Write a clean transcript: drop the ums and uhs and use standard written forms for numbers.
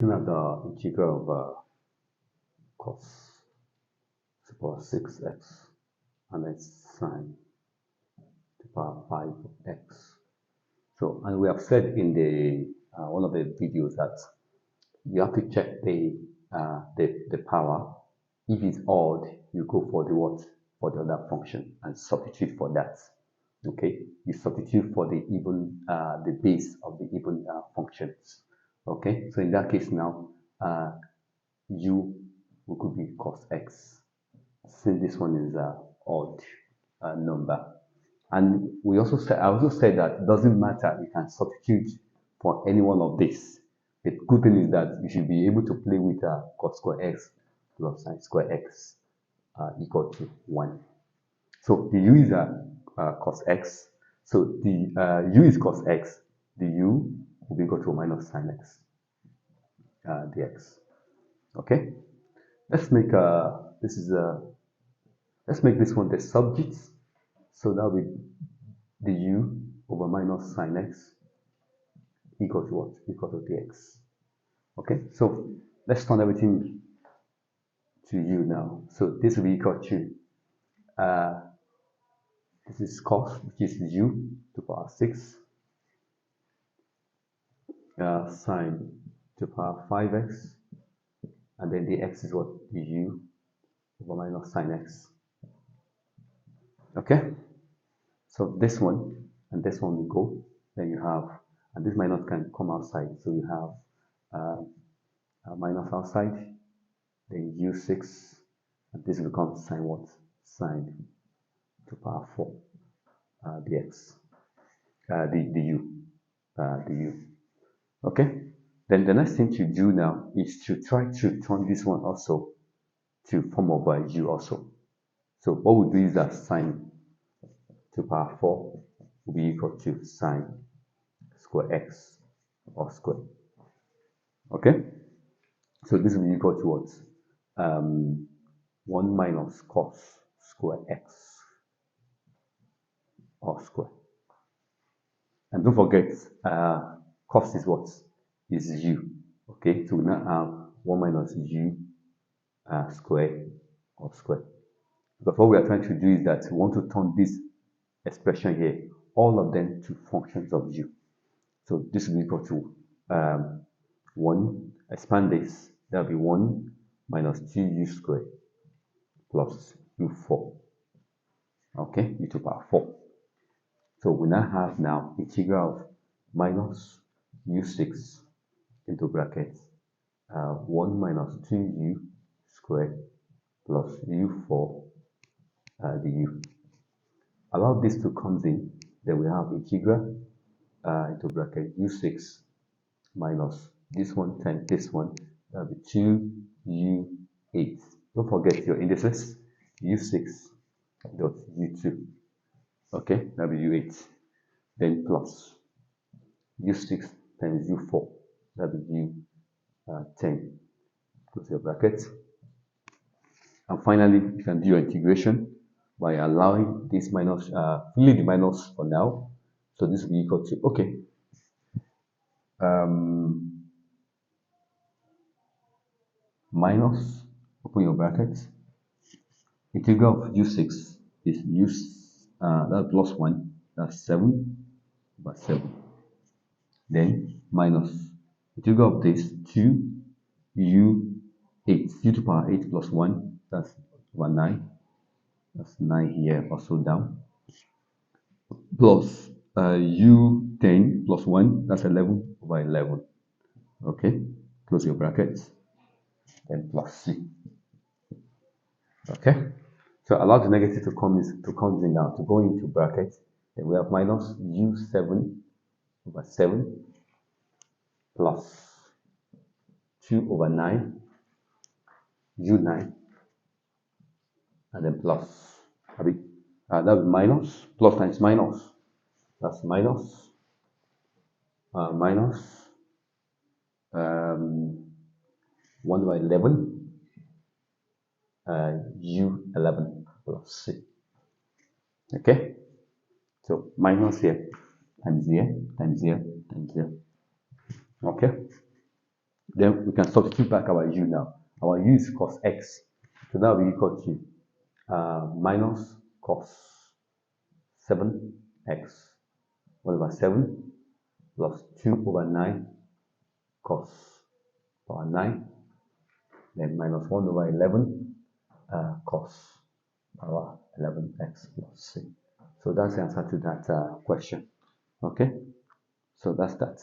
We have the integral of cos to the power 6x and then sine to the power 5x. So, and we have said in the one of the videos that you have to check the power. If it's odd, you go for the what? For the other function and substitute for that. Okay, you substitute for the even the base of the even functions. Okay, so in that case now, u could be cos x, since this one is an odd number. And we also said, I also said that it doesn't matter, you can substitute for any one of these. The good thing is that you should be able to play with cos square x plus sine square x equal to 1. So the u is cos x. So the u is cos x. The u will be equal to minus sine x dx. Okay. Let's make let's make this one the subject. So that will be the u over minus sine x equal to what? Equal to dx. Okay. So let's turn everything to u now. So this will be equal to this is cos, which is u to the power 6, sine to the power 5x, and then the x is what? The u over minus sine x. Okay? So this one and this one will go. Then you have, and this minus can come outside. So you have minus outside, then u6, and this becomes sine what? Sine to the power 4 dx. The u. Okay? Then the next thing to do now is to try to turn this one also to form of u also. So what we do is that sine to the power 4 will be equal to sine square x or square. Okay? So this will be equal to what? 1 minus cos square x or square. And don't forget, cos is what? Is u. Okay, so we now have 1 minus u square or square. But what we are trying to do is that we want to turn this expression here, all of them, to functions of u. So this will be equal to 1, expand this, that will be 1 minus 2u squared plus u4. Okay, u to the power 4. So we now have now integral of minus u6 into brackets 1 minus 2u squared plus u4 du. Allow this to come in, then we have integral into bracket u6 minus this one times this one, that will be 2u8. Don't forget your indices, u6 dot u2. Okay, that will be u8. Then plus u6 times u4, that will be u10. Close your bracket. And finally, you can do your integration by allowing this minus, filling the minus for now. So this will be equal to, okay, minus, open your brackets, integral of u6 is u, that plus 1, that's 7 over 7. Then minus integral of this 2u8, u to the power 8 plus 1, that's over 9. That's 9 here, also down. Plus u10 plus 1, that's 11 over 11. Okay, close your brackets. Then plus c. Okay, so allow the negative to come in now, to go into brackets. Then we have minus u7 over 7 plus 2 over 9 u9, and then plus, that will be minus, plus times minus, that's minus, minus 1 by 11 u11 plus c. Okay, so minus here times here times here times here. Okay, Then we can substitute back our u now. Our u is cos x. So that will be equal to minus cos 7x 1 over 7 plus 2 over 9 cos power 9, then minus 1 over 11 cos power 11x plus c. So that's the answer to that question. Okay, so that's that.